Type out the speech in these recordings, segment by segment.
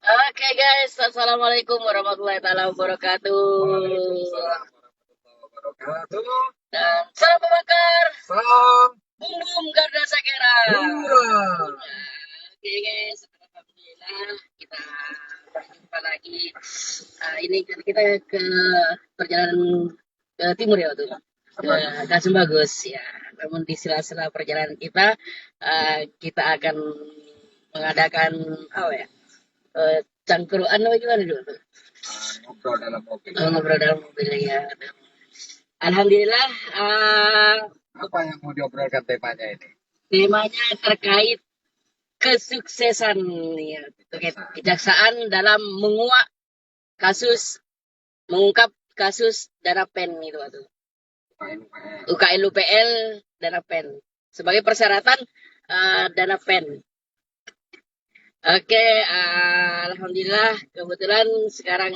Oke guys, assalamualaikum warahmatullahi taala wabarakatuh. Waalaikumsalam warahmatullahi wabarakatuh. Dan salam membakar, Salam bum bum Garda Sakera. hura. Oke guys, alhamdulillah kita berjumpa lagi. Ini kan kita ke perjalanan ke timur ya waktu ke Kasum Bagus ya. Namun di sela-sela perjalanan kita, kita akan mengadakan apa ya? Cangkruan apa gimana dulu? Ngobrol dalam mobil. Ngobrol dalam mobil ya. Alhamdulillah, Apa yang mau diobrolkan temanya ini? temanya terkait kesuksesan ya, terkait kejaksaan dalam mengungkap kasus dana pen itu tuh. UKL UPL dana pen sebagai persyaratan dana pen. Oke, alhamdulillah kebetulan sekarang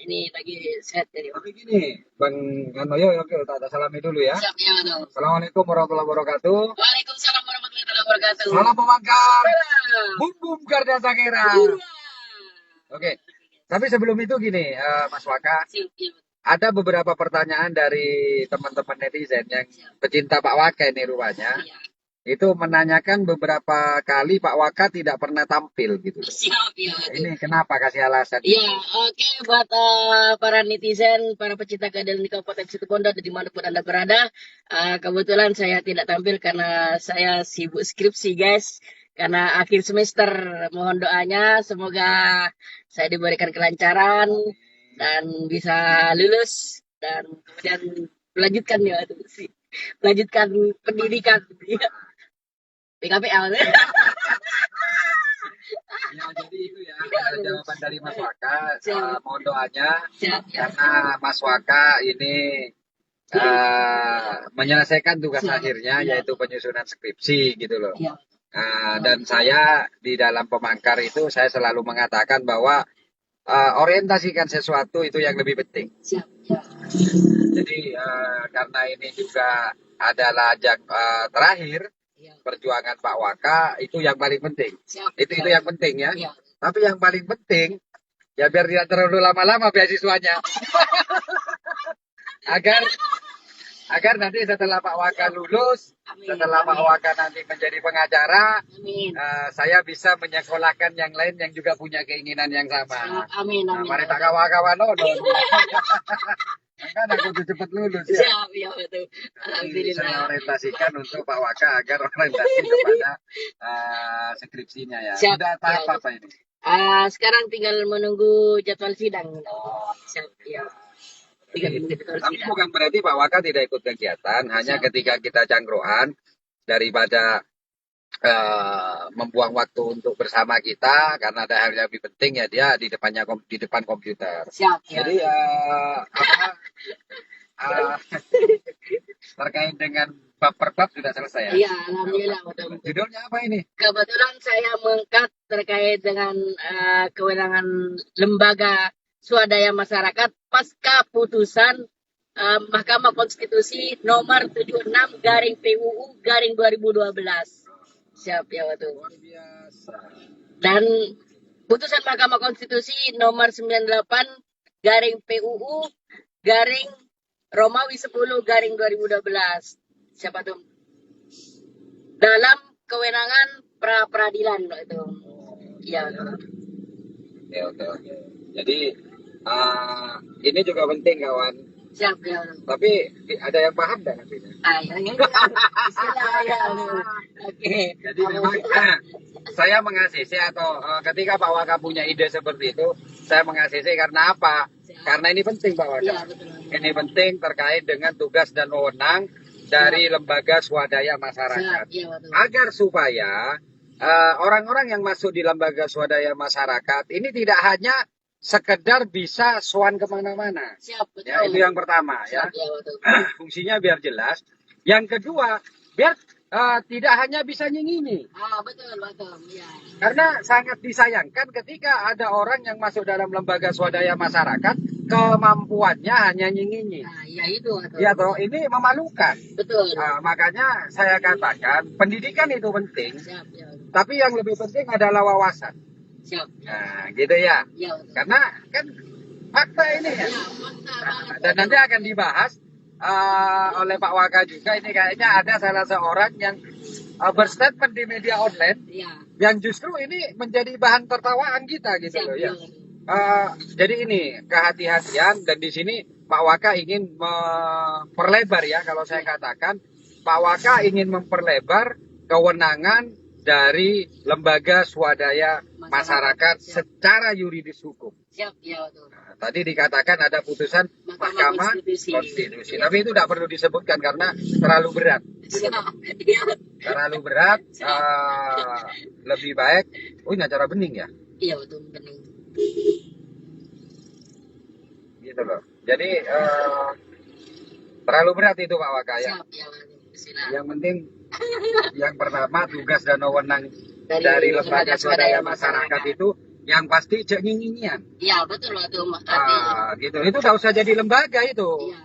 ini lagi sehat jadi. Tapi gini, Bang Hanoyo, oke, tak salami dulu ya. Siap ya, betul. Assalamualaikum warahmatullahi wabarakatuh. Waalaikumsalam warahmatullahi wabarakatuh. Salam pemangkar. Salam. Bum bum Garda Sakera. Hurra. Oke, tapi sebelum itu gini, Mas Waka, Siap, ya, betul. ada beberapa pertanyaan dari teman-teman netizen yang pecinta Pak Waka ini rupanya. Iya. Itu menanyakan beberapa kali Pak Waka tidak pernah tampil gitu. Siap, ya, betul. Ini kenapa, kasih alasan? Iya, oke buat para netizen, para pecinta keadilan di Kabupaten Situbondo dan dimanapun Anda berada, kebetulan saya tidak tampil karena saya sibuk skripsi guys, karena akhir semester. Mohon doanya, semoga saya diberikan kelancaran dan bisa lulus dan kemudian melanjutkan ya, melanjutkan pendidikan ya. PKPL. Ya, jadi itu ya jawaban dari Mas Waka. Siap, Mohon doanya siap, ya. karena Mas Waka ini menyelesaikan tugas Siap, akhirnya ya. yaitu penyusunan skripsi gitu loh. Ya. Dan saya di dalam pemangkar itu saya selalu mengatakan bahwa orientasikan sesuatu itu yang lebih penting. Siap, ya. Jadi karena ini juga adalah ajang terakhir Ya. perjuangan Pak Waka, itu yang paling penting. Siap, Itu ya. yang penting ya. Ya. Tapi yang paling penting ya biar tidak terlalu lama-lama beasiswanya. agar agar nanti setelah Pak Waka lulus, Amin. setelah Pak Amin. Waka nanti menjadi pengacara, Amin. saya bisa menyekolahkan yang lain yang juga punya keinginan yang sama. Amin. Nah, Amin. mari tak kawan-kawan kan aku tuh cepat lulus ya. Siap, ya betul. Jadi saya Alhamdulillah. orientasikan untuk Pak Waka agar orientasi kepada skripsinya ya. Siap, Sudah tahap ya. apa ini? Sekarang tinggal menunggu jadwal sidang. Siap, ya. Tinggal menunggu jadwal Tapi sidang. bukan berarti Pak Waka tidak ikut kegiatan, hanya Siap. ketika kita cangkruan daripada membuang waktu untuk bersama kita karena ada hal yang lebih penting ya dia di depan komputer. Siap, ya. Jadi terkait dengan bab per bab sudah selesai ya? Iya, alhamdulillah. Betul. Judulnya apa ini? Kebetulan saya mengangkat terkait dengan kewenangan lembaga swadaya masyarakat pasca putusan Mahkamah Konstitusi nomor 76 garing PUU garing 2012. Siap ya betul. Luar biasa. Dan putusan Mahkamah Konstitusi nomor 98 garing PUU garing Romawi 10 garing 2012. Siapa tuh? Dalam kewenangan pra peradilan itu. Iya. Oke. Jadi ini juga penting kawan. Siap ya. Tapi ada yang paham nggak nanti? Ya. Oke. Jadi memang saya meng-ACC atau ketika Pak Waka punya ide seperti itu, saya meng-ACC karena apa? Karena ini penting Pak Waka. Iya, betul. Ini penting terkait dengan tugas dan wewenang dari lembaga swadaya masyarakat. Siap, iya, betul. Agar supaya orang-orang yang masuk di lembaga swadaya masyarakat ini tidak hanya sekedar bisa sowan kemana-mana. Siap, betul. Ya, itu yang pertama. Siap, Ya. ya, betul. Fungsinya biar jelas. Yang kedua, biar tidak hanya bisa nyinyi. Betul, ya. Karena sangat disayangkan ketika ada orang yang masuk dalam lembaga swadaya masyarakat, kemampuannya hanya nyinyi. Ya itu. Betul. Ya toh, ini memalukan. Betul. Makanya saya katakan pendidikan itu penting, Siap, ya. tapi yang lebih penting adalah wawasan. Siap. Nah, gitu ya. Ya, betul. Karena kan fakta ini ya. Ya, fakta banget. Dan nanti akan dibahas oleh Pak Waka juga. Ini kayaknya ada salah seorang yang berstatement di media online Ya, yang justru ini menjadi bahan tertawaan kita gitu siap. loh Ya, ya. betul. Jadi ini kehati-hatian dan di sini Pak Waka ingin memperlebar ya kalau saya katakan Pak Waka ingin memperlebar kewenangan dari lembaga swadaya masyarakat Siap. secara yuridis hukum. Siap, ya, betul. Nah, tadi dikatakan ada putusan Mahkamah Konstitusi. Ya. Tapi itu tidak perlu disebutkan karena terlalu berat. Siap. Ya, Terlalu berat, lebih baik. Oh ini acara bening ya? iya, betul. Bening. Gitu loh. Jadi terlalu berat itu Pak Waka ya. Siap, ya, betul. Silakan. Yang penting yang pertama tugas dan wewenang dari lembaga swadaya masyarakat itu yang pasti cek nyinyian. Iya, betul betul. Gitu. Itu nggak usah jadi lembaga itu. Iya.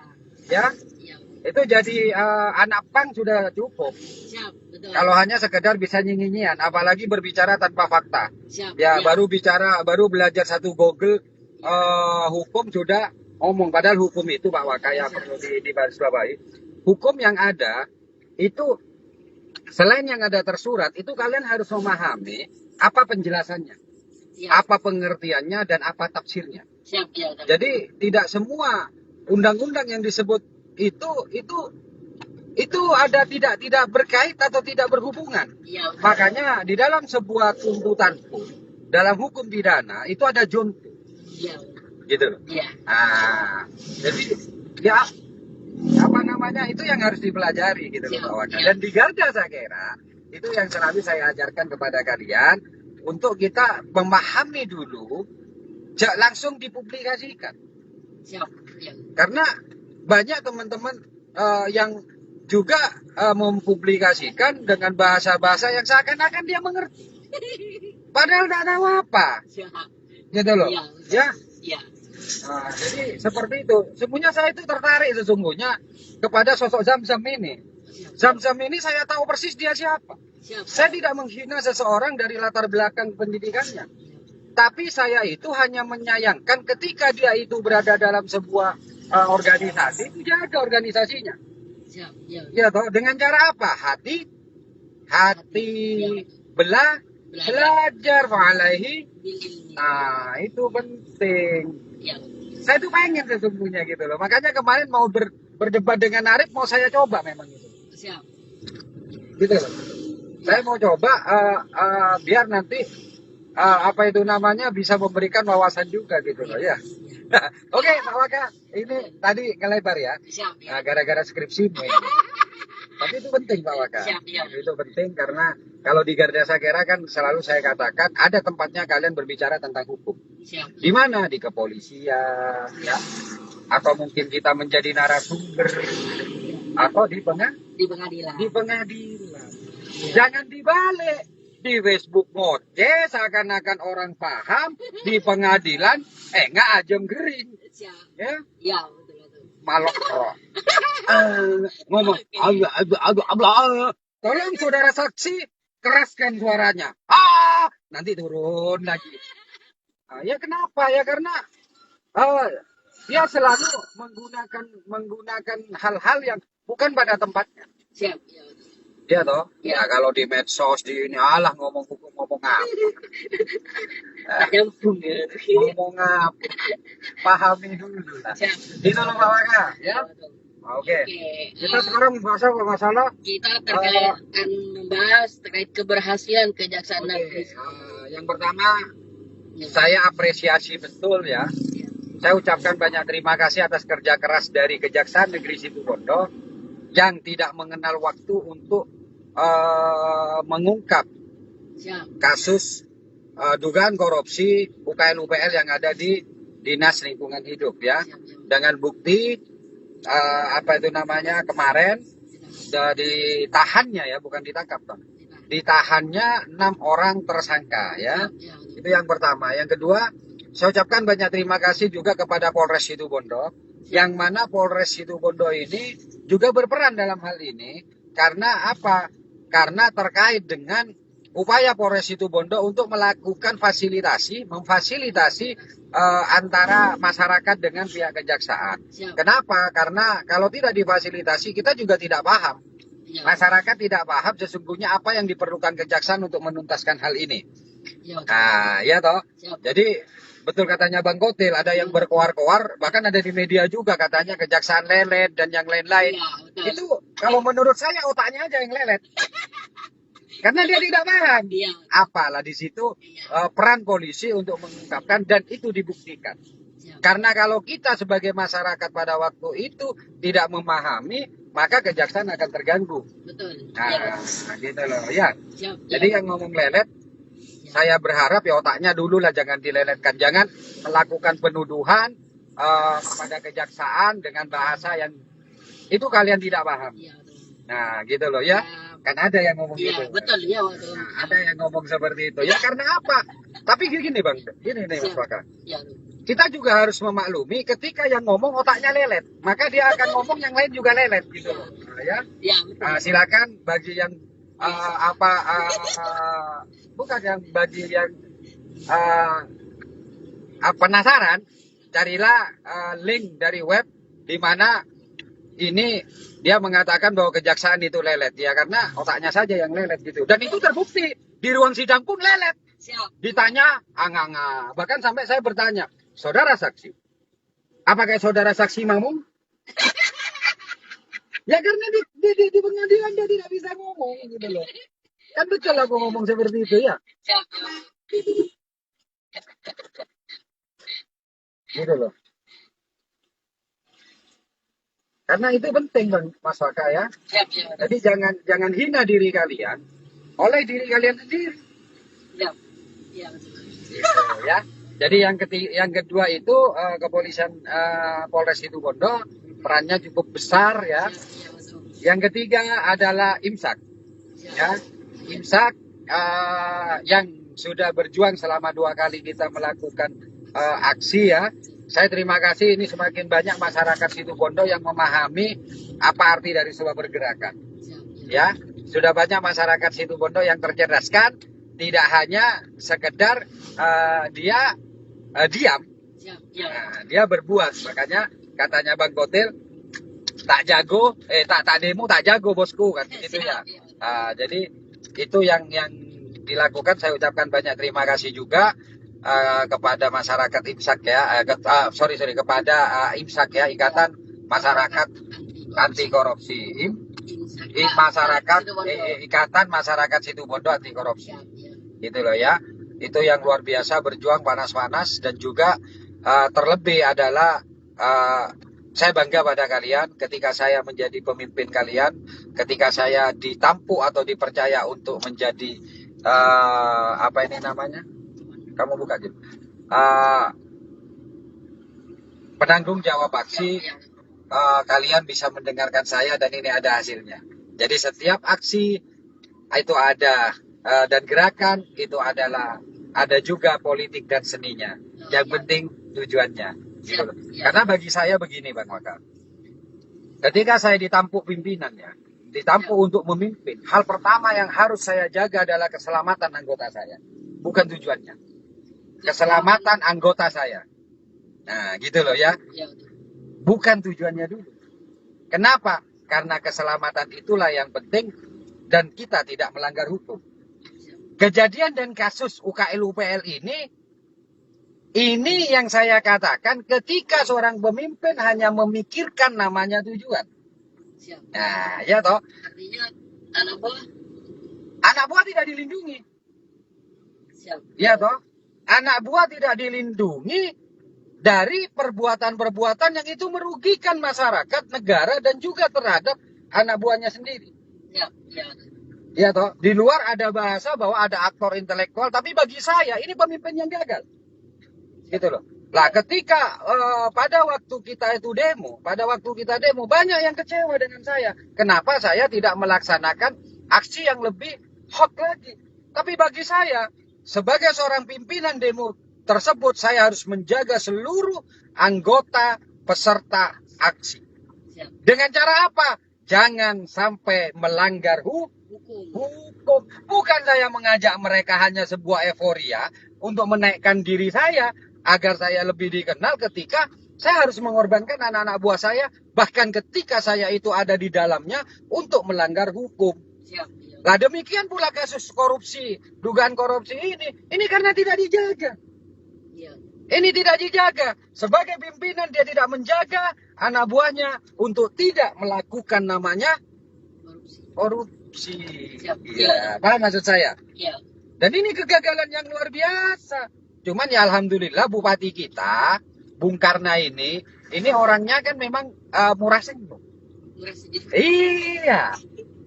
Ya, Iya. itu jadi anak pang sudah cukup. Siap, betul. Kalau hanya sekedar bisa nyinyian, apalagi berbicara tanpa fakta. Siap. Ya, Iya. baru belajar satu Google hukum sudah ngomong. Padahal hukum itu Pak Waka yang perlu dibarisbawahi. Hukum yang ada itu selain yang ada tersurat, itu kalian harus memahami apa penjelasannya, Siap. apa pengertiannya dan apa tafsirnya. Siap, ya, betul. Jadi tidak semua undang-undang yang disebut itu ada tidak berkait atau tidak berhubungan. Iya. Makanya di dalam sebuah tuntutan pun, dalam hukum pidana itu ada junto. Iya. Gitu loh. Iya. Jadi ya apa namanya itu yang harus dipelajari gitu loh Pak Waka. Dan di Garda saya kira itu yang selalu saya ajarkan kepada kalian untuk kita memahami dulu, langsung dipublikasikan. Siap. Ya. Karena banyak teman-teman yang juga mempublikasikan dengan bahasa-bahasa yang seakan-akan dia mengerti. Padahal tidak tahu apa. Siap. Gitu loh. Iya. Ya. Iya. Jadi seperti itu. Sebenarnya saya itu tertarik sesungguhnya kepada sosok Zamzam ini. Zamzam ini saya tahu persis dia siapa. Siap. Saya tidak menghina seseorang dari latar belakang pendidikannya. Tapi saya itu hanya menyayangkan ketika dia itu berada dalam sebuah organisasi, itu jaga organisasinya. Siap. Ya. Ya toh, dengan cara apa? Hati belajar alaihi. Nah, itu penting. Ya. Saya tuh pengen sesungguhnya gitu loh. Makanya kemarin mau berdebat dengan Arif, mau saya coba memang itu. Siap. Gitu loh. Saya mau coba biar nanti apa itu namanya bisa memberikan wawasan juga gitu loh ya. Oke, Pak Waka, ini tadi ngelebar ya. Siap. Ya. Gara-gara skripsimu ini. Tapi itu penting Pak Waka. Siap, ya. Itu penting karena kalau di Garda Sakera kan selalu saya katakan ada tempatnya kalian berbicara tentang hukum. Siap. Di mana? Di kepolisian, ya. Atau mungkin kita menjadi narasumber, atau di pengadilan. Di pengadilan. Jangan dibalik. Di Facebook ngoceh seakan-akan orang paham, di pengadilan nggak ajem gering. Siap. Ya. Ya, betul. Malok roh. Ngomong, tolong saudara saksi keraskan suaranya. Nanti turun lagi. Ya kenapa? Ya karena dia selalu menggunakan hal-hal yang bukan pada tempatnya. Siap. Ya, betul. Dia toh, ya kalau di medsos di ini ngomong hukum ngomong apa? Nyambung ya. Ngomong apa? Pahami dulu lah. Siap. Itu loh Pak Waka, ya. Oke. Kita sekarang bahas apa masalah? Kita akan membahas terkait keberhasilan Kejaksaan Negeri. Yang pertama, saya apresiasi betul ya. Saya ucapkan banyak terima kasih atas kerja keras dari Kejaksaan Negeri Situbondo yang tidak mengenal waktu untuk mengungkap kasus dugaan korupsi UKN-UPL yang ada di Dinas Lingkungan Hidup ya. Dengan bukti apa itu namanya kemarin ditahannya ya, bukan ditangkap toh. Ditahannya 6 orang tersangka ya. Itu yang pertama. Yang kedua, saya ucapkan banyak terima kasih juga kepada Polres Situbondo, yang mana Polres Situbondo ini juga berperan dalam hal ini. Karena apa? Karena terkait dengan upaya Polres Situbondo untuk melakukan memfasilitasi antara masyarakat dengan pihak kejaksaan. Siap. Kenapa? Karena kalau tidak difasilitasi kita juga tidak paham. Ya. Masyarakat tidak paham sesungguhnya apa yang diperlukan kejaksaan untuk menuntaskan hal ini. Ya, Nah, ya toh. siap. Jadi betul katanya Bang Kotil, ada yang berkoar-koar, bahkan ada di media juga katanya kejaksaan lelet dan yang lain-lain. Ya, betul. Itu kalau menurut saya otaknya aja yang lelet. Karena dia tidak paham. Iya. Apalah di situ peran polisi untuk mengungkapkan dan itu dibuktikan. Siap. Karena kalau kita sebagai masyarakat pada waktu itu tidak memahami, maka kejaksaan akan terganggu. Betul. Nah, gitu loh. Ya. Siap. Jadi yang ngomong lelet, saya berharap ya otaknya dulu lah jangan dileletkan. Jangan melakukan penuduhan kepada kejaksaan dengan bahasa yang itu kalian tidak paham. Ya, betul. Nah, gitu loh ya. Kan ada yang ngomong Iya, gitu. betul. Iya, betul. Nah, ada yang ngomong seperti itu. Ya karena apa? Tapi gini Bang, gini nih Mas Siap. Waka. Ya, Kita juga harus memaklumi ketika yang ngomong otaknya lelet, maka dia akan ngomong yang lain juga lelet gitu loh. Nah, ya. ya, betul. Silakan bagi yang bukan yang bagi yang penasaran, carilah link dari web di mana ini dia mengatakan bahwa kejaksaan itu lelet ya karena otaknya saja yang lelet gitu. Dan itu terbukti di ruang sidang pun lelet. Siap. Ditanya anganga. Bahkan sampai saya bertanya, saudara saksi, apakah saudara saksi mamung? Ya karena di pengadilan dia tidak bisa ngomong gitu loh. Kan betul aku ngomong seperti itu ya. Siap. Gitu loh. Karena itu penting Bang Mas Waka ya. Siap, siap. Jadi jangan hina diri kalian oleh diri kalian sendiri. Siap. Ya, betul. Gitu, ya. Jadi yang kedua itu kepolisian Polres Situbondo perannya cukup besar ya. Siap, betul. Yang ketiga adalah IMSAK. Siap. Ya, IMSAK yang sudah berjuang selama 2 kali kita melakukan aksi ya. Saya terima kasih ini semakin banyak masyarakat Situbondo yang memahami apa arti dari sebuah pergerakan. Siap. Ya, sudah banyak masyarakat Situbondo yang tercerdaskan, tidak hanya sekedar dia diam. Siap. Ya. Nah, dia berbuat. Makanya katanya Bang Kotil, tak demo tak jago bosku kan gitu ya. Jadi itu yang dilakukan. Saya ucapkan banyak terima kasih juga kepada masyarakat IMSAK ya, kepada IMSAK ya, Ikatan Masyarakat Anti Korupsi, Ikatan Masyarakat Situbondo Anti Korupsi, gitu loh ya. Itu yang luar biasa berjuang panas-panas dan juga terlebih adalah saya bangga pada kalian ketika saya menjadi pemimpin kalian, ketika saya ditampuk atau dipercaya untuk menjadi apa ini namanya? Kamu buka gitu. Penanggung jawab aksi, kalian bisa mendengarkan saya dan ini ada hasilnya. Jadi setiap aksi itu ada dan gerakan itu adalah ada juga politik dan seninya. Yang penting tujuannya. Gitu. Karena bagi saya begini Bang Waka. Ketika saya ditampuk pimpinannya, ditampuk untuk memimpin, hal pertama yang harus saya jaga adalah keselamatan anggota saya. Bukan tujuannya. Keselamatan anggota saya. Nah, gitu loh ya. Bukan tujuannya dulu. Kenapa? Karena keselamatan itulah yang penting dan kita tidak melanggar hukum. Kejadian dan kasus UKL UPL ini yang saya katakan ketika seorang pemimpin hanya memikirkan namanya tujuan. Nah, ya toh. Artinya anak buah tidak dilindungi. Ya toh. Anak buah tidak dilindungi dari perbuatan-perbuatan yang itu merugikan masyarakat, negara, dan juga terhadap anak buahnya sendiri. Ya toh, di luar ada bahasa bahwa ada aktor intelektual, tapi bagi saya ini pemimpin yang gagal. Gitu loh. Lah ketika pada waktu kita demo, banyak yang kecewa dengan saya. Kenapa saya tidak melaksanakan aksi yang lebih hot lagi? Tapi bagi saya, sebagai seorang pimpinan demo tersebut, saya harus menjaga seluruh anggota peserta aksi. Dengan cara apa? Jangan sampai melanggar hukum. hukum. Bukan saya mengajak mereka hanya sebuah euforia untuk menaikkan diri saya agar saya lebih dikenal ketika saya harus mengorbankan anak-anak buah saya, bahkan ketika saya itu ada di dalamnya untuk melanggar hukum. Siap. Nah demikian pula kasus korupsi, dugaan korupsi ini karena tidak dijaga. Iya. Ini tidak dijaga. Sebagai pimpinan dia tidak menjaga anak buahnya untuk tidak melakukan namanya korupsi. Siap. Iya, paham maksud saya? Iya. Dan ini kegagalan yang luar biasa. Cuman ya alhamdulillah bupati kita, Bung Karna ini orangnya kan memang murah senyum. Murah sedikit. Iya.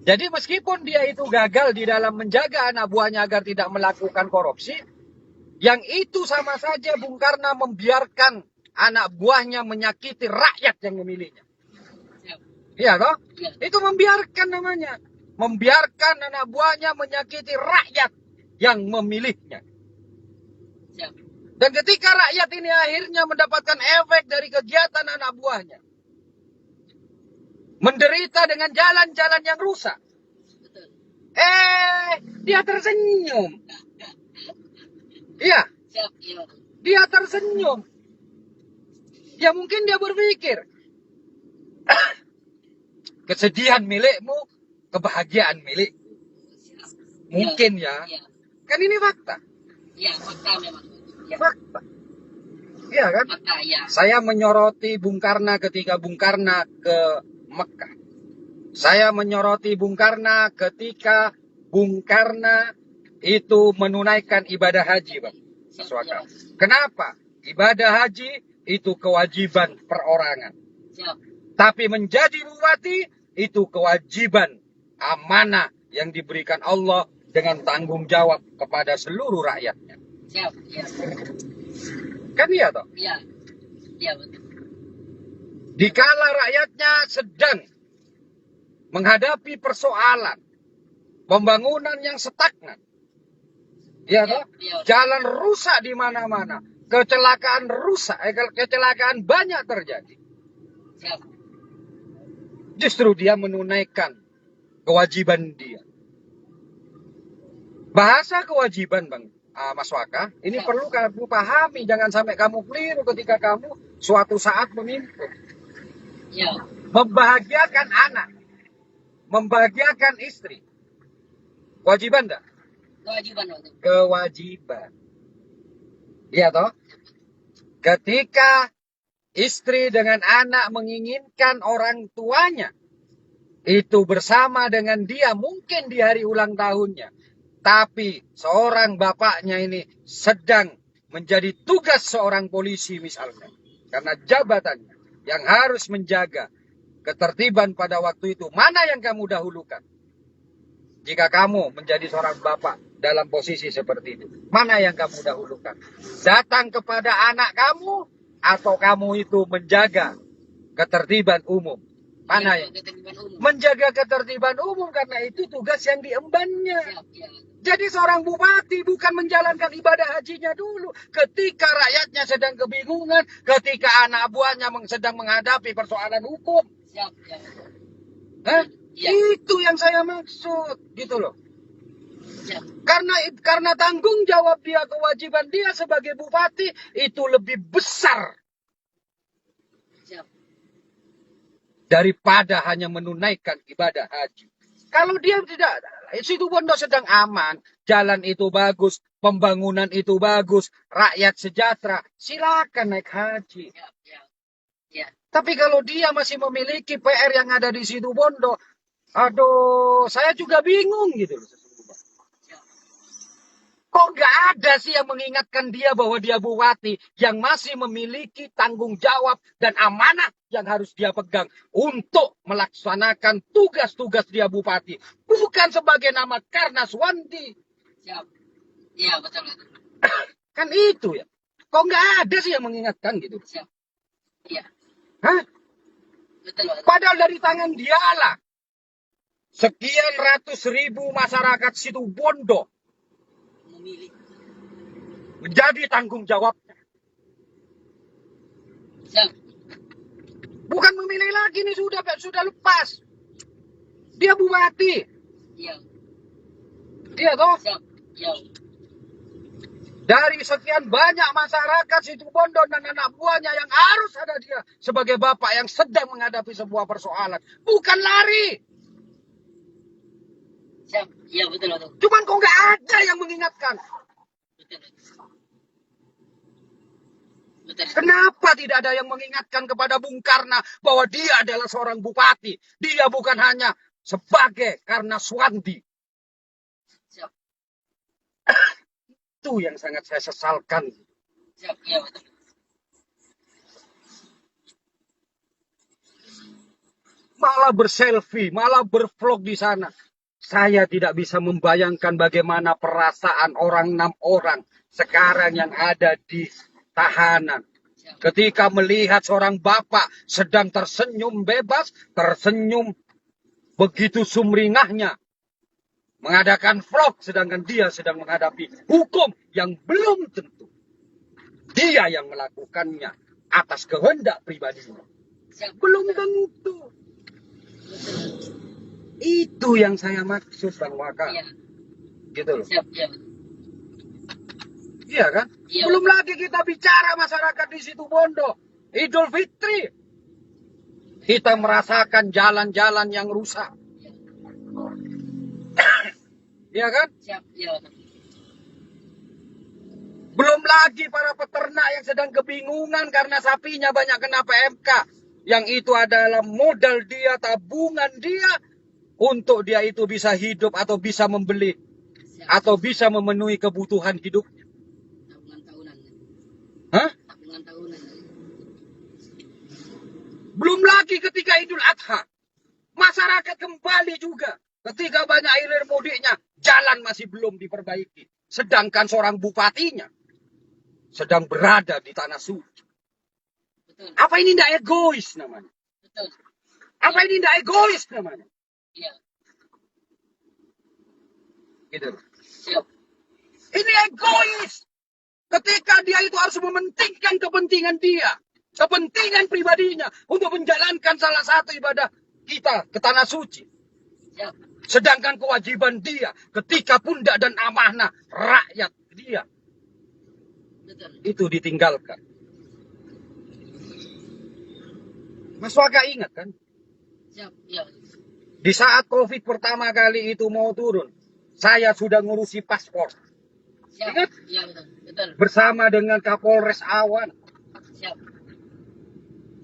Jadi meskipun dia itu gagal di dalam menjaga anak buahnya agar tidak melakukan korupsi, yang itu sama saja Bung Karna membiarkan anak buahnya menyakiti rakyat yang memilihnya. Siap. Iya toh? Iya. Itu membiarkan namanya. Membiarkan anak buahnya menyakiti rakyat yang memilihnya. Siap. Dan ketika rakyat ini akhirnya mendapatkan efek dari kegiatan anak buahnya, menderita dengan jalan-jalan yang rusak, Betul. dia tersenyum. Iya, Siap. Iya. dia tersenyum. Ya mungkin dia berpikir, kesedihan milikmu, kebahagiaan milik. Siap. Mungkin ya. Iya. Kan ini fakta. Iya, fakta memang. Iya. Fakta. Iya kan? Fakta, iya. Saya menyoroti Bung Karna ketika Bung Karna ke Mekah. Saya menyoroti Bung Karna ketika Bung Karna itu menunaikan ibadah haji, Bang. Mas Waka. Kenapa? Ibadah haji itu kewajiban perorangan. Siap. Tapi menjadi bupati itu kewajiban amanah yang diberikan Allah dengan tanggung jawab kepada seluruh rakyatnya. Siap. Iya. Kan iya toh? Iya. Iya, betul. Dikala rakyatnya sedang menghadapi persoalan pembangunan yang stagnan. Ya toh? Iya. Jalan rusak di mana-mana. Kecelakaan rusak, kecelakaan banyak terjadi. Siap. Justru dia menunaikan kewajiban dia. Bahasa kewajiban, Bang Mas Waka, ini perlu kamu pahami. Jangan sampai kamu keliru ketika kamu suatu saat memimpin. Iya. Membahagiakan anak, membahagiakan istri. Kewajiban enggak? Kewajiban, Pak. Kewajiban. Iya toh? Ketika istri dengan anak menginginkan orang tuanya itu bersama dengan dia mungkin di hari ulang tahunnya. Tapi seorang bapaknya ini sedang menjadi tugas seorang polisi misalnya. Karena jabatannya yang harus menjaga ketertiban pada waktu itu. Mana yang kamu dahulukan? Jika kamu menjadi seorang bapak dalam posisi seperti itu. Mana yang kamu dahulukan? Datang kepada anak kamu atau kamu itu menjaga ketertiban umum? Mana yang? Menjaga ketertiban umum karena itu tugas yang diembannya. Jadi seorang bupati bukan menjalankan ibadah hajinya dulu. Ketika rakyatnya sedang kebingungan, ketika anak buahnya sedang menghadapi persoalan hukum. Hah? Ya. Itu yang saya maksud, gitu loh. Ya. Karena tanggung jawab dia, kewajiban dia sebagai bupati itu lebih besar ya, daripada hanya menunaikan ibadah haji. Kalau dia tidak, Situbondo sedang aman, jalan itu bagus, pembangunan itu bagus, rakyat sejahtera, silakan naik haji. Ya. Tapi kalau dia masih memiliki PR yang ada di Situbondo, aduh, saya juga bingung gitu loh. Kok nggak ada sih yang mengingatkan dia bahwa dia bupati yang masih memiliki tanggung jawab dan amanah yang harus dia pegang untuk melaksanakan tugas-tugas dia bupati. Bukan sebagai nama Karna Suwanti. Iya, betul. Kan itu ya. Kok nggak ada sih yang mengingatkan gitu. Iya. Hah? Betul. Padahal dari tangan dialah sekian ratus ribu masyarakat Situbondo menjadi tanggung jawabnya. Bukan memilih lagi nih, sudah lepas. Dia bupati. Ya. Iya toh? Siap. Ya. Dari sekian banyak masyarakat Situbondo dan anak buahnya yang harus ada dia sebagai bapak yang sedang menghadapi sebuah persoalan. Bukan lari. Siap. Ya, betul, betul. Cuman kok nggak ada yang mengingatkan. Betul. Betul. Kenapa tidak ada yang mengingatkan kepada Bung Karno bahwa dia adalah seorang bupati. Dia bukan hanya sebagai Karna Suwandi. Siap. Itu yang sangat saya sesalkan. Siap. Ya, betul. Malah berselfie, malah bervlog di sana. Saya tidak bisa membayangkan bagaimana perasaan orang 6 orang sekarang yang ada di tahanan. Ketika melihat seorang bapak sedang tersenyum bebas, tersenyum begitu sumringahnya. Mengadakan vlog sedangkan dia sedang menghadapi hukum yang belum tentu. Dia yang melakukannya atas kehendak pribadinya. Siap. Belum tentu. Itu yang saya maksud Bang Waka. Iya. Gitu loh. Siap. Ya, betul. Iya kan? Iya. Belum lagi kita bicara masyarakat di Situbondo. Idul Fitri. Kita merasakan jalan-jalan yang rusak. Iya kan? Siap. Ya, betul. Belum lagi para peternak yang sedang kebingungan karena sapinya banyak kena PMK. Yang itu adalah modal dia, tabungan dia. Untuk dia itu bisa hidup atau bisa membeli. Siap. Atau bisa memenuhi kebutuhan hidupnya. Tabungan tahunan. Hah? Tabungan tahunan. Belum lagi ketika Idul Adha. Masyarakat kembali juga. Ketika banyak hilir mudiknya, jalan masih belum diperbaiki. Sedangkan seorang bupatinya sedang berada di tanah suci. Betul. Apa ini tidak egois namanya? Betul. Apa ini tidak egois namanya? Iya. Gitu. Siap. Ini egois. Ketika dia itu harus mementingkan kepentingan dia. Kepentingan pribadinya. Untuk menjalankan salah satu ibadah kita ke tanah suci. Siap. Sedangkan kewajiban dia ketika pundak dan amanah rakyat dia. Betul. Itu ditinggalkan. Mas Waka ingat kan? Siap. Ya. Di saat COVID pertama kali itu mau turun. Saya sudah ngurusi paspor. Siap. Ingat? Ya, betul. Betul. Bersama dengan Kapolres Awan. Siap.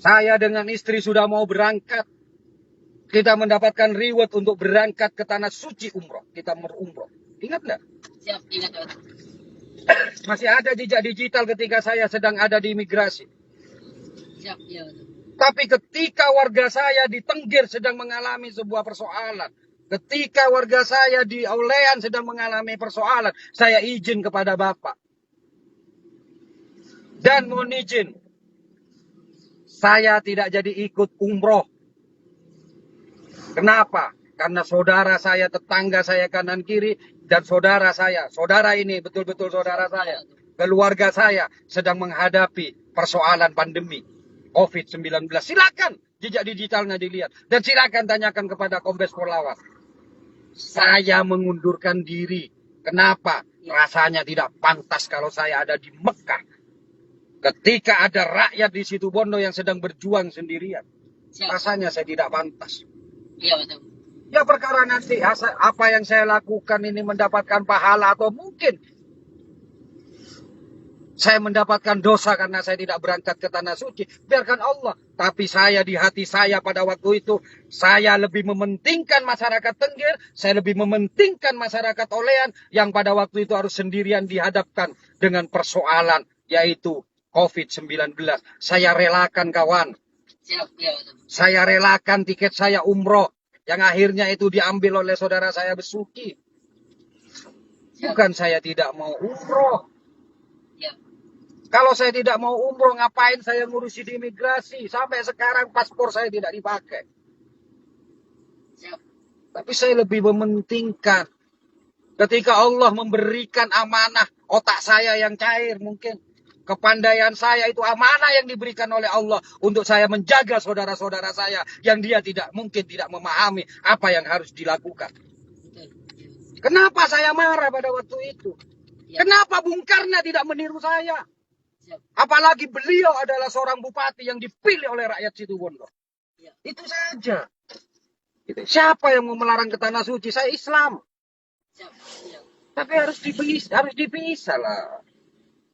Saya dengan istri sudah mau berangkat. Kita mendapatkan reward untuk berangkat ke tanah suci umroh. Kita berumroh. Ingat nggak? Siap. Ingat, betul. Masih ada jejak digital ketika saya sedang ada di imigrasi. Siap. Ya, betul. Tapi ketika warga saya di Tenggir sedang mengalami sebuah persoalan. Ketika warga saya di Aulean sedang mengalami persoalan. Saya izin kepada Bapak. Dan mohon izin. Saya tidak jadi ikut umroh. Kenapa? Karena saudara saya, tetangga saya kanan kiri, dan saudara ini betul-betul saudara saya, keluarga saya sedang menghadapi persoalan pandemi COVID-19. Silakan jejak digitalnya dilihat. Dan silakan tanyakan kepada Kombes Pol Lawas. Saya mengundurkan diri. Kenapa? Rasanya tidak pantas kalau saya ada di Mekah. Ketika ada rakyat di Situbondo yang sedang berjuang sendirian. Siap. Rasanya saya tidak pantas. Iya, betul. Ya perkara nanti apa yang saya lakukan ini mendapatkan pahala atau mungkin saya mendapatkan dosa karena saya tidak berangkat ke tanah suci. Biarkan Allah. Tapi saya di hati saya pada waktu itu, saya lebih mementingkan masyarakat Tenggir, saya lebih mementingkan masyarakat Olean yang pada waktu itu harus sendirian dihadapkan dengan persoalan yaitu COVID-19. Saya relakan kawan. Siap. Ya, betul. Saya relakan tiket saya umroh. Yang akhirnya itu diambil oleh saudara saya Besuki. Bukan saya tidak mau umroh. Ya. Kalau saya tidak mau umroh, ngapain saya ngurusi di imigrasi? Sampai sekarang paspor saya tidak dipakai. Siap. Tapi saya lebih mementingkan. Ketika Allah memberikan amanah otak saya yang cair mungkin. Kepandaian saya itu amanah yang diberikan oleh Allah untuk saya menjaga saudara-saudara saya yang dia tidak mungkin tidak memahami apa yang harus dilakukan. Betul. Ya. Kenapa saya marah pada waktu itu? Ya. Kenapa Bung Karno tidak meniru saya? Siap. Apalagi beliau adalah seorang bupati yang dipilih oleh rakyat Situbondo. Ya. Itu saja. Gitu. Siapa yang mau melarang ke tanah suci? Saya Islam. Siap. Siap. Tapi harus dipisah lah.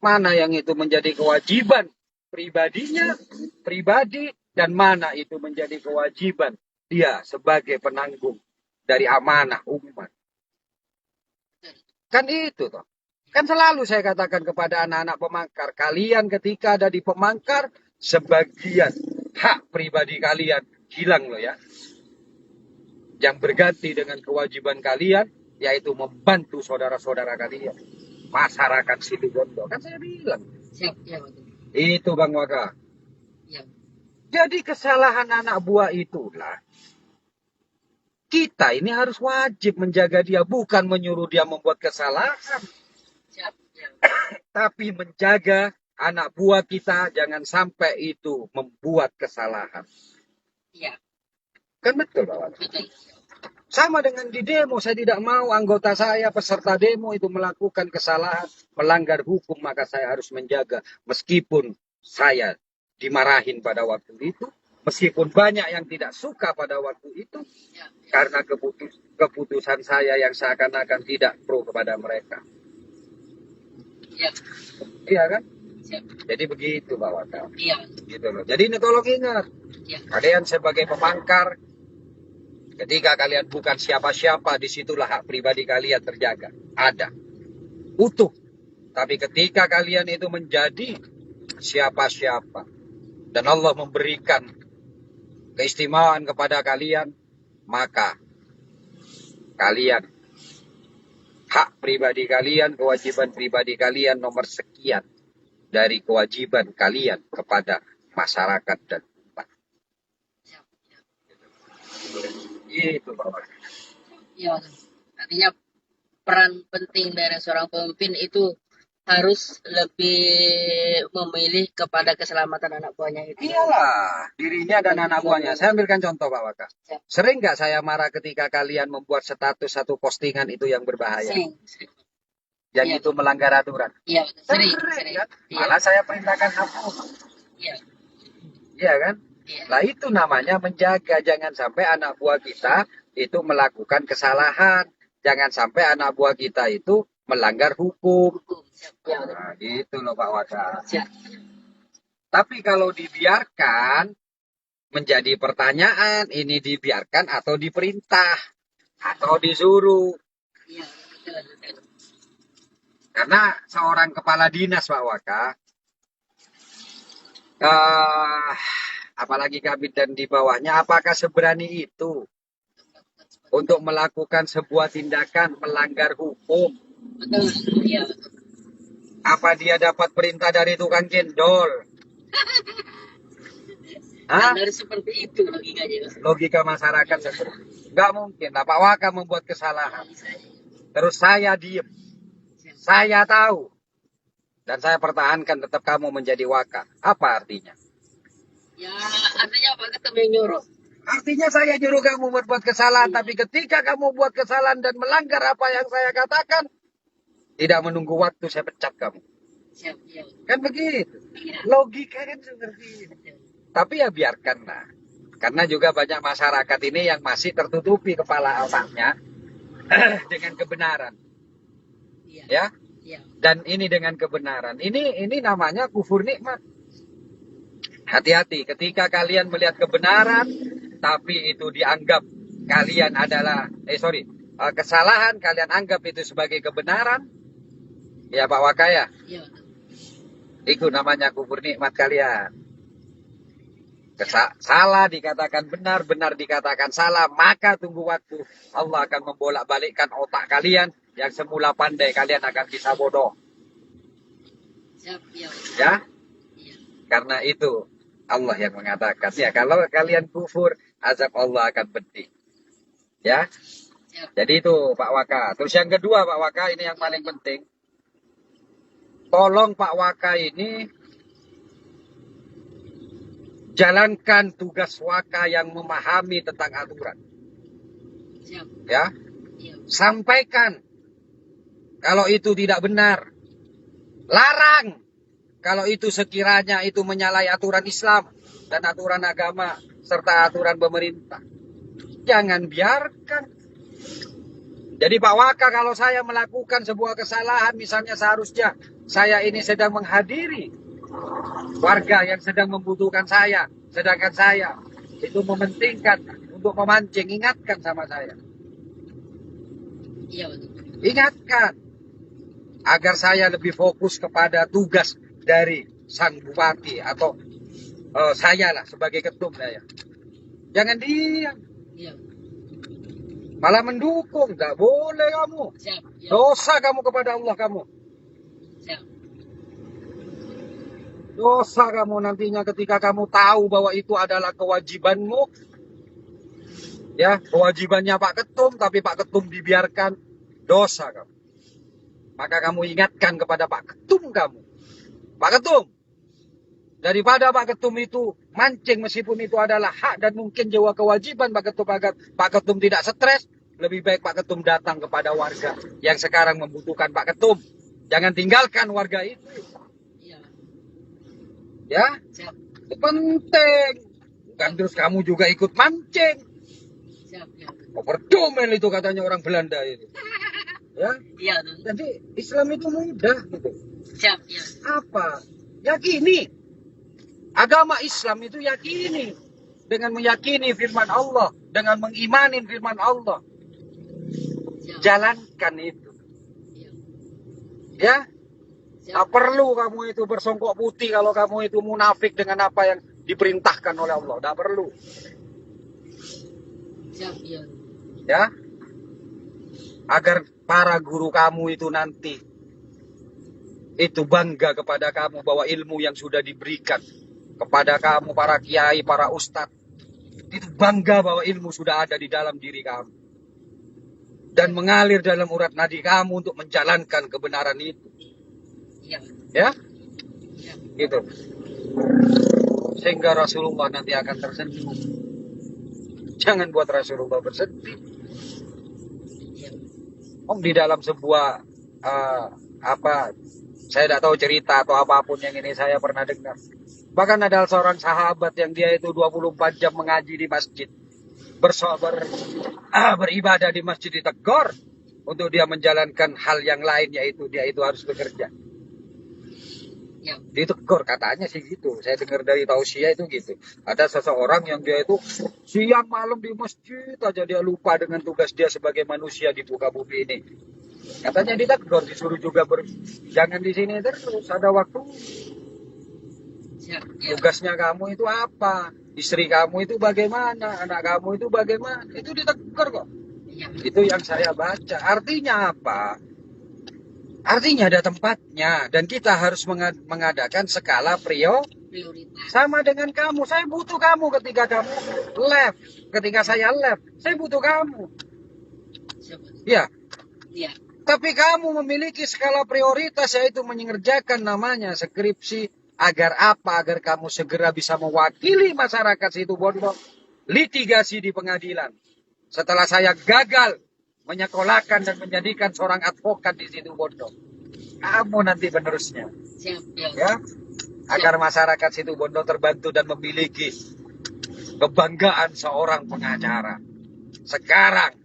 Mana yang itu menjadi kewajiban pribadinya, pribadi, dan mana itu menjadi kewajiban dia sebagai penanggung dari amanah umat. Kan itu toh. Kan selalu saya katakan kepada anak-anak pemangkar, kalian ketika ada di pemangkar, sebagian hak pribadi kalian hilang loh ya. Yang berganti dengan kewajiban kalian, yaitu membantu saudara-saudara kalian. Masyarakat Situbondo. Kan saya bilang. Siap. Ya, betul. Itu Bang Waka. Ya. Jadi kesalahan anak buah itulah. Kita ini harus wajib menjaga dia, bukan menyuruh dia membuat kesalahan. Siap. Ya. Tapi menjaga anak buah kita jangan sampai itu membuat kesalahan. Iya. Kan betul, Pak Waka? Betul. Sama dengan di demo, saya tidak mau anggota saya, peserta demo itu melakukan kesalahan, melanggar hukum, maka saya harus menjaga. Meskipun saya dimarahin pada waktu itu, meskipun banyak yang tidak suka pada waktu itu, Ya. karena keputusan saya yang seakan-akan tidak pro kepada mereka. Ya. Iya kan? Siap. Jadi begitu Pak Waka. Iya. Gitu loh. Jadi ini tolong ingat, Ya. kalian sebagai pemangkar, ketika kalian bukan siapa-siapa, disitulah hak pribadi kalian terjaga. Ada. Utuh. Tapi ketika kalian itu menjadi siapa-siapa, dan Allah memberikan keistimewaan kepada kalian, maka kalian, hak pribadi kalian, kewajiban pribadi kalian nomor sekian dari kewajiban kalian kepada masyarakat dan umat. Siap. Ya. Itu Pak. Ya. Artinya peran penting dari seorang pemimpin itu harus lebih memilih kepada keselamatan anak buahnya itu. Iyalah, dirinya dan anak buahnya. Saya ambilkan contoh Pak Waka. Siap. Sering nggak saya marah ketika kalian membuat status satu postingan itu yang berbahaya? Sering. Yang Iya. itu melanggar aturan. Iya, betul. Sering. Kan? Iya. Malah saya perintahkan hapus. Iya. Iya kan? Iya. Nah itu namanya menjaga. Jangan sampai anak buah kita itu melakukan kesalahan. Jangan sampai anak buah kita itu melanggar hukum. Hukum. Siap. Ya, betul. Nah, gitu loh Pak Waka. Siap. Tapi kalau dibiarkan, menjadi pertanyaan, ini dibiarkan atau diperintah atau disuruh. Iya, betul, betul. Karena seorang kepala dinas Pak Waka, apalagi kabin dan di bawahnya, apakah seberani itu untuk melakukan sebuah tindakan melanggar hukum? Betul. Iya, betul. Apa dia dapat perintah dari tukang cendol? Hah? Dari seperti itu logikanya. Logika masyarakat seperti itu. Nggak mungkin lah Pak Waka membuat kesalahan. Terus saya diem. Saya tahu. Dan saya pertahankan tetap kamu menjadi Waka. Apa artinya? Ya, artinya apa? Kita menyuruh. Artinya saya nyuruh kamu berbuat kesalahan. Tapi ketika kamu buat kesalahan dan melanggar apa yang saya katakan, tidak menunggu waktu saya pecat kamu. Siap, ya. Kan begitu. Iya. Logika kan seperti itu. Tapi ya biarkanlah. Karena juga banyak masyarakat ini yang masih tertutupi kepala otaknya dengan kebenaran. Iya. Ya. Iya. Dan ini dengan kebenaran. Ini namanya kufur nikmat. Hati-hati ketika kalian melihat kebenaran tapi itu dianggap kalian adalah kesalahan, kalian anggap itu sebagai kebenaran. Ya Pak Wakaya. Iya. Itu namanya kufur nikmat kalian. Salah dikatakan benar, benar dikatakan salah, maka tunggu waktu. Allah akan membolak-balikkan otak kalian yang semula pandai, kalian akan bisa bodoh. Siap, ya. Ya? Iya. Karena itu Allah yang mengatakan, ya kalau kalian kufur, azab Allah akan pedih. Ya? Siap. Jadi itu Pak Waka. Terus yang kedua Pak Waka, ini yang paling penting. Tolong Pak Waka ini jalankan tugas Waka yang memahami tentang aturan. Siap. Ya. Iya. Sampaikan kalau itu tidak benar. Larang kalau itu sekiranya itu menyalahi aturan Islam dan aturan agama serta aturan pemerintah. Jangan biarkan. Jadi Pak Waka, kalau saya melakukan sebuah kesalahan, misalnya seharusnya saya ini sedang menghadiri warga yang sedang membutuhkan saya, sedangkan saya itu mementingkan untuk memancing, ingatkan sama saya. Iya betul. Ingatkan agar saya lebih fokus kepada tugas dari sang bupati atau saya lah sebagai ketum saya. Jangan diam, Iya. malah mendukung. Tidak boleh kamu. Siap. Iya. Dosa kamu kepada Allah kamu. Siap. Dosa kamu nantinya ketika kamu tahu bahwa itu adalah kewajibanmu. Ya, kewajibannya Pak Ketum, tapi Pak Ketum dibiarkan. Dosa kamu. Maka kamu ingatkan kepada Pak Ketum kamu. Pak Ketum, daripada Pak Ketum itu mancing meskipun itu adalah hak dan mungkin juga kewajiban Pak Ketum agar Pak Ketum tidak stres, lebih baik Pak Ketum datang kepada warga yang sekarang membutuhkan Pak Ketum. Jangan tinggalkan warga itu. Iya. Ya, Siap. itu penting. Bukan terus kamu juga ikut mancing. Siap. Iya. Overdomel itu katanya orang Belanda itu. Ya, Iya betul. jadi Islam itu mudah gitu. Siap. Iya. Apa? Yakini. Agama Islam itu yakini. Dengan meyakini firman Allah. Dengan mengimanin firman Allah. Siap. Jalankan itu. Iya. Ya. Siap. Tak perlu kamu itu bersongkok putih kalau kamu itu munafik dengan apa yang diperintahkan oleh Allah. Tak perlu. Siap. Iya. Ya. Agar para guru kamu itu nanti itu bangga kepada kamu bahwa ilmu yang sudah diberikan kepada kamu, para kiai, para ustadz, itu bangga bahwa ilmu sudah ada di dalam diri kamu dan mengalir dalam urat nadi kamu untuk menjalankan kebenaran itu. Iya. Ya, Siap. gitu. Sehingga Rasulullah nanti akan tersenyum. Jangan buat Rasulullah bersedih. Iya. Di dalam sebuah saya tidak tahu cerita atau apapun yang ini saya pernah dengar. Bahkan ada seorang sahabat yang dia itu 24 jam mengaji di masjid. Beribadah di masjid, ditegur untuk dia menjalankan hal yang lain, yaitu dia itu harus bekerja. Iya. Ditegur katanya sih gitu. Saya dengar dari tausiah itu gitu. Ada seseorang yang dia itu siang malam di masjid aja, dia lupa dengan tugas dia sebagai manusia di muka bumi ini. Katanya ditegur, disuruh juga jangan di sini terus, ada waktu. Siap. Iya. Tugasnya kamu itu apa? Istri kamu itu bagaimana? Anak kamu itu bagaimana? Itu ditegur kok. Iya. Itu yang saya baca. Artinya apa? Artinya ada tempatnya. Dan kita harus mengadakan skala Prioritas. sama dengan kamu. Saya butuh kamu ketika kamu left. Ketika saya left, saya butuh kamu. Siap. Ya. Iya. Tapi kamu memiliki skala prioritas, yaitu mengerjakan namanya skripsi. Agar apa? Agar kamu segera bisa mewakili masyarakat Situbondo litigasi di pengadilan. Setelah saya gagal menyekolahkan dan menjadikan seorang advokat di Situbondo, kamu nanti penerusnya. Siap. Iya. Ya, agar masyarakat Situbondo terbantu dan memiliki kebanggaan seorang pengacara. Sekarang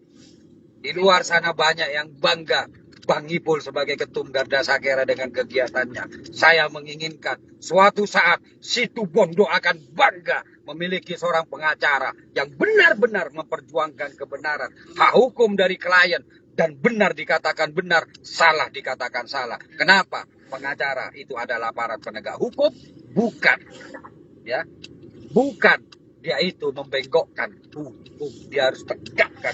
di luar sana banyak yang bangga Bang Ipul sebagai ketum Garda Sakera dengan kegiatannya. Saya menginginkan suatu saat Situbondo akan bangga memiliki seorang pengacara yang benar-benar memperjuangkan kebenaran, hak hukum dari klien, dan benar dikatakan benar, salah dikatakan salah. Kenapa? Pengacara itu adalah aparat penegak hukum, bukan, ya, bukan dia itu membengkokkan hukum, dia harus tegakkan.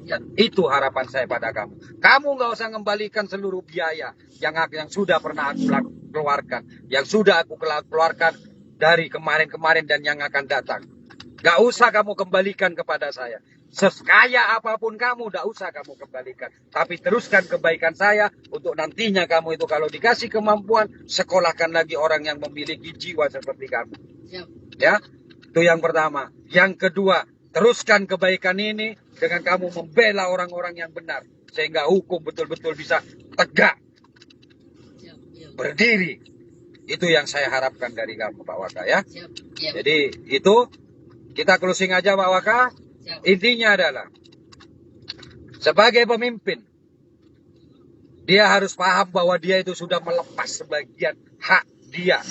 Dan itu harapan saya pada kamu. Kamu nggak usah kembalikan seluruh biaya yang sudah pernah aku keluarkan, yang sudah aku keluarkan dari kemarin-kemarin dan yang akan datang. Nggak usah kamu kembalikan kepada saya. Sekaya apapun kamu, nggak usah kamu kembalikan. Tapi teruskan kebaikan saya untuk nantinya kamu itu kalau dikasih kemampuan, sekolahkan lagi orang yang memiliki jiwa seperti kamu. Siap. Ya, itu yang pertama. Yang kedua, Teruskan kebaikan ini dengan kamu membela orang-orang yang benar. Sehingga hukum betul-betul bisa tegak, Siap. Iya. berdiri. Itu yang saya harapkan dari kamu Pak Waka ya. Siap. Iya. Jadi itu kita closing aja Pak Waka. Siap. Intinya adalah sebagai pemimpin dia harus paham bahwa dia itu sudah melepas sebagian hak dia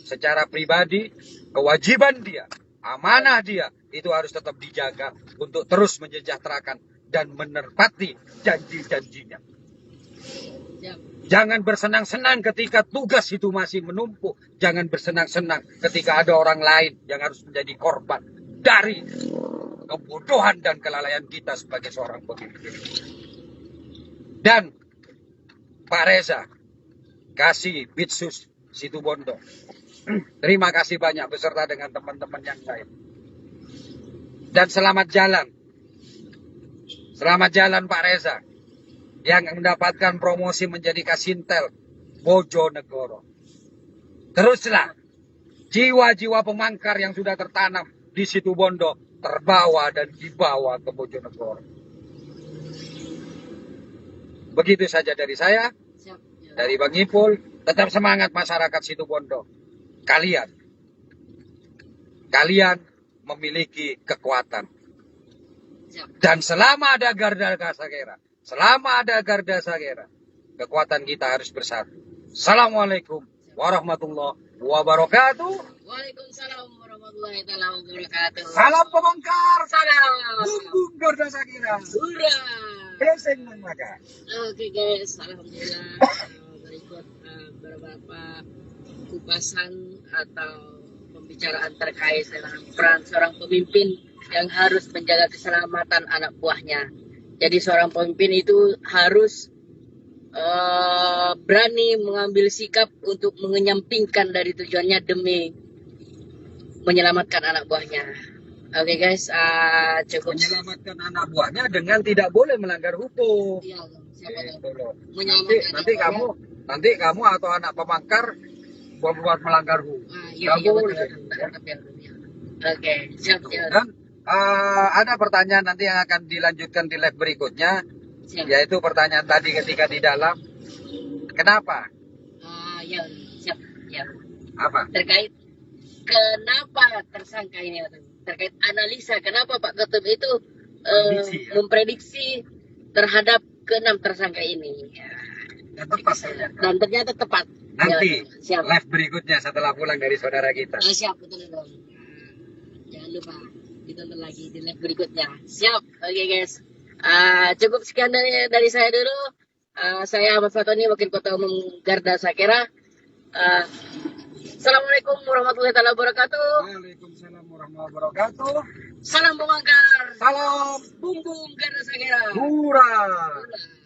secara pribadi, kewajiban dia, amanah dia itu harus tetap dijaga untuk terus mensejahterakan dan menepati janji-janjinya. Siap. Jangan bersenang-senang ketika tugas itu masih menumpuk. Jangan bersenang-senang ketika ada orang lain yang harus menjadi korban dari kebodohan dan kelalaian kita sebagai seorang pemimpin. Dan Pak Reza, kasih Bitsus Situbondo. Terima kasih banyak beserta dengan teman-teman yang lain. Dan selamat jalan. Selamat jalan Pak Reza. Yang mendapatkan promosi menjadi Kasintel Bojonegoro. Teruslah. Jiwa-jiwa pemangkar yang sudah tertanam di Situbondo terbawa dan dibawa ke Bojonegoro. Begitu saja dari saya, Siap. Iya. dari Bang Ipul. Tetap semangat masyarakat Situbondo. Kalian memiliki kekuatan. Siap. Dan selama ada Garda Sagera, kekuatan kita harus bersatu. Assalamualaikum warahmatullahi wabarakatuh. Waalaikumsalam warahmatullahi wabarakatuh. Salam pemangkar. Salam. Bumbung Garda Sagera. Hurra. Beseng maka. Oke guys, alhamdulillah berikut beberapa kupasan atau pembicaraan terkait dengan peran seorang pemimpin yang harus menjaga keselamatan anak buahnya. Jadi seorang pemimpin itu harus berani mengambil sikap untuk menyampingkan dari tujuannya demi menyelamatkan anak buahnya. Oke guys, cukup. Menyelamatkan anak buahnya dengan tidak boleh melanggar hukum. Iya, siapa tahu. Gitu loh. Menyelamatkan Nanti kamu atau anak pemangkar buat melanggar hukum. Iya, Nggak boleh. Oke, siap. Dan ada pertanyaan nanti yang akan dilanjutkan di live berikutnya, Siap. yaitu pertanyaan tadi ketika di dalam, kenapa? Ya, siap. Ya. Apa? Terkait kenapa tersangka ini, terkait analisa kenapa Pak Ketum itu Prediksi, ya? memprediksi terhadap keenam tersangka ini. Ya. Ya, tepat saja. Dan ternyata tepat. Nanti Ya, siap. live berikutnya setelah pulang dari saudara kita. Siap, betul dong. Jangan lupa ditonton lagi di live berikutnya. Siap. Oke guys. Cukup sekian dari saya dulu. Saya Ahmad Fatoni, Wakil Kota Umum Garda Sagera. Assalamualaikum warahmatullahi wabarakatuh. Waalaikumsalam warahmatullahi wabarakatuh. Salam pemangkar. Salam. Bumbung Garda Sagera. Hurra. Hurra.